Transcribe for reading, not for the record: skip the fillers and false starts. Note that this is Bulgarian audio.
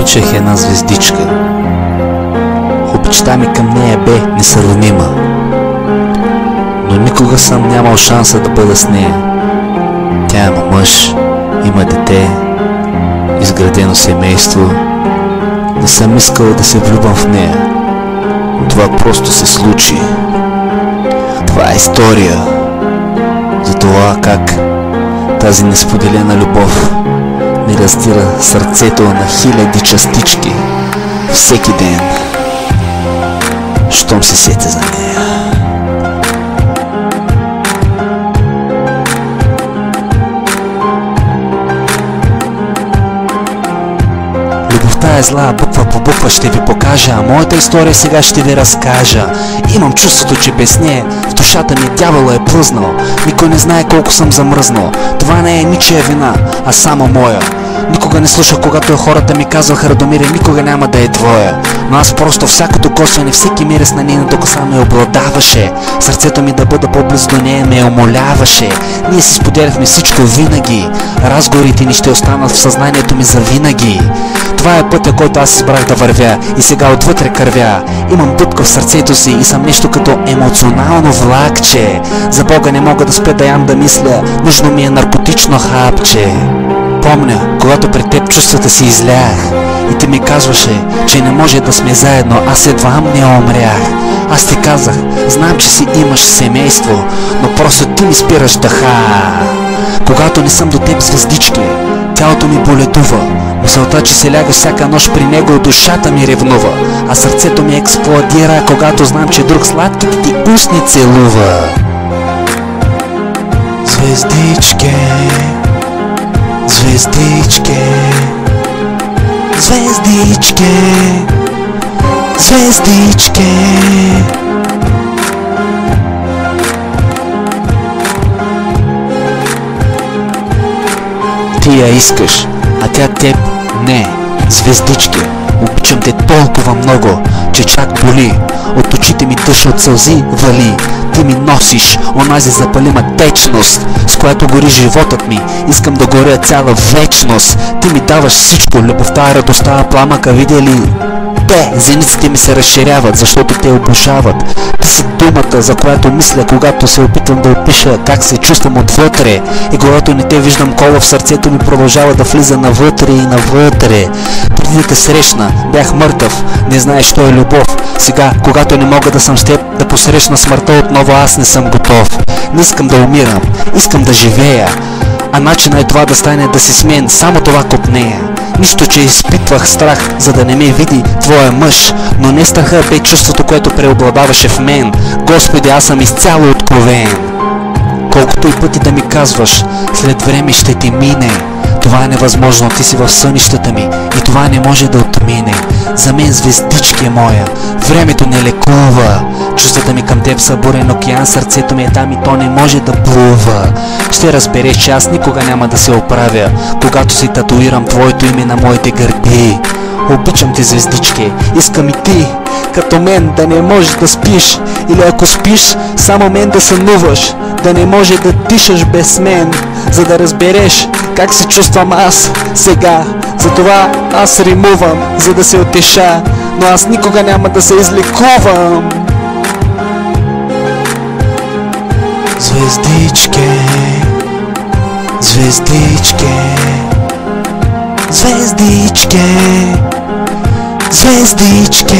обичах една звездичка. Обичта ми към нея бе несравнима, но никога съм нямал шанса да бъда с нея. Тя има мъж, има дете, изградено семейство. Не съм искал да се влюбвам в нея, но това просто се случи. Това е история за това как тази несподелена любов ми раздира сърцето на хиляди частички всеки ден, щом се сетя за нея. Любовта е зла, буква по буква ще ви покажа, а моята история сега ще ви разкажа. Имам чувството, че без нея в душата ми дявола е плъзнал. Никой не знае колко съм замръзнал. Това не е ничия вина, а само моя. Никога не слушах, когато хората ми казваха: Радомире, никога няма да е твоя. Но аз просто всяко докосване, всеки мирис на нейната коса ме обладаваше. Сърцето ми да бъда по-близо до нея ме умоляваше. Ние си споделяхме всичко винаги. Разговорите ни ще останат в съзнанието ми завинаги. Това е пътя, който аз избрах да вървя, и сега отвътре кървя. Имам дупка в сърцето си и съм нещо като емоционално влакче. За Бога не мога да спя да ям, да мисля, нужно ми е наркотично хапче. Помня, когато пред теб чувствата си излях и ти ми казваше, че не може да сме заедно, аз едва не умрях. Аз ти казах: знам, че си имаш семейство, но просто ти ми спираш дъха. Когато не съм до теб, звездички, тялото ми боледува. Мисълта, че се ляга всяка нощ при него, душата ми ревнува. А сърцето ми експлодира, когато знам, че друг сладките ти устни целува. Звездички, звездички, звездички, звездички. Ти я искаш, а тя теб не. Звездички, обичам те толкова много, че чак боли. От очите ми дъжд от сълзи вали. Ти ми носиш онази запалима течност, с която гори животът ми. Искам да горя цяла вечност. Ти ми даваш всичко, любовта, радостта, пламъка, видя ли? Зениците ми се разширяват, защото те обожават. Ти си думата, за която мисля, когато се опитвам да опиша как се чувствам отвътре. И когато не те виждам, кола в сърцето ми продължава да влиза навътре и навътре. Преди да те срещна, бях мъртъв, не знаеш що е любов. Сега, когато не мога да съм с теб, да посрещна смъртта отново, аз не съм готов. Не искам да умирам, искам да живея. А начинът е това да стане да си с мен, само това копнея. Нищо, че изпитвах страх, за да не ме види твоя мъж, но не страха бе чувството, което преобладаваше в мен. Господи, аз съм изцяло откровен. Колкото и пъти да ми казваш: след време ще ти мине, това е невъзможно, ти си в сънищата ми и това не може да отмине. За мен, звездички, е моя, времето не лекува. Чувствата ми към теб са бурен океан, сърцето ми е там и то не може да плува. Ще разбереш, че аз никога няма да се оправя, когато си татуирам твоето име на моите гърди. Обичам те, звездички, искам и ти, като мен, да не можеш да спиш, или ако спиш, само мен да сънуваш, да не може да дишаш без мен, за да разбереш как се чувствам аз сега. Затова аз римувам, за да се утеша, но аз никога няма да се излекувам. Звездички, звездички, звездички, звездички.